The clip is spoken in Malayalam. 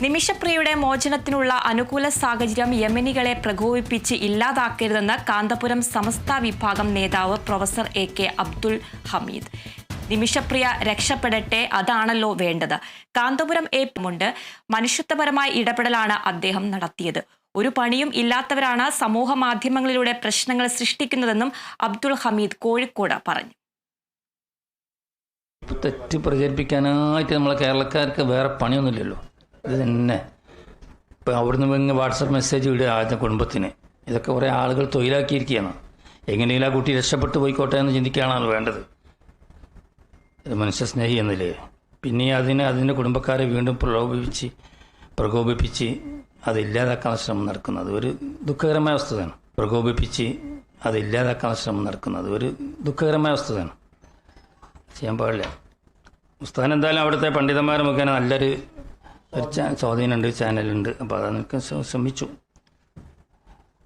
നിമിഷപ്രിയയുടെ മോചനത്തിനുള്ള അനുകൂല സാഹചര്യം യമനികളെ പ്രകോപിപ്പിച്ച് ഇല്ലാതാക്കരുതെന്ന് കാന്തപുരം സമസ്ത വിഭാഗം നേതാവ് പ്രൊഫസർ AK അബ്ദുൽ ഹമീദ്. നിമിഷപ്രിയ രക്ഷപ്പെടട്ടെ, അതാണല്ലോ വേണ്ടത്. കാന്തപുരം മുണ്ട് മനുഷ്യത്വപരമായ ഇടപെടലാണ് അദ്ദേഹം നടത്തിയത്. ഒരു പണിയും ഇല്ലാത്തവരാണ് സമൂഹ മാധ്യമങ്ങളിലൂടെ പ്രശ്നങ്ങൾ സൃഷ്ടിക്കുന്നതെന്നും അബ്ദുൽ ഹമീദ് കോഴിക്കോട് പറഞ്ഞു. തെറ്റ് പ്രചരിപ്പിക്കാനായിട്ട് നമ്മളെ കേരളക്കാർക്ക് വേറെ പണിയൊന്നുമില്ലല്ലോ. ഇത് തന്നെ ഇപ്പം അവിടുന്ന് വാട്സപ്പ് മെസ്സേജ് വിടുക ആദ്യ കുടുംബത്തിന്. ഇതൊക്കെ കുറേ ആളുകൾ തൊഴിലാക്കിയിരിക്കുകയാണ്. എങ്ങനെയും ആ കുട്ടി രക്ഷപ്പെട്ടു പോയിക്കോട്ടെ എന്ന് ചിന്തിക്കുകയാണല്ലോ വേണ്ടത്. മനുഷ്യ സ്നേഹി എന്നില്ലേ. പിന്നെ അതിൻ്റെ കുടുംബക്കാരെ വീണ്ടും പ്രകോപിപ്പിച്ച് അതില്ലാതാക്കാൻ ശ്രമം നടക്കുന്നത് ഒരു ദുഃഖകരമായ വസ്തുതയാണ്. അതില്ലാതാക്കാൻ ശ്രമം നടക്കുന്നത് ഒരു ദുഃഖകരമായ വസ്തുതയാണ്. ചെയ്യാൻ പാടില്ല. ഉസ്താദ് എന്തായാലും അവിടുത്തെ പണ്ഡിതന്മാർ മുഖേന നല്ലൊരു സ്വാധീനമുണ്ട്, ചാനലുണ്ട്. അപ്പോൾ അതൊക്കെ ശ്രമിച്ചു.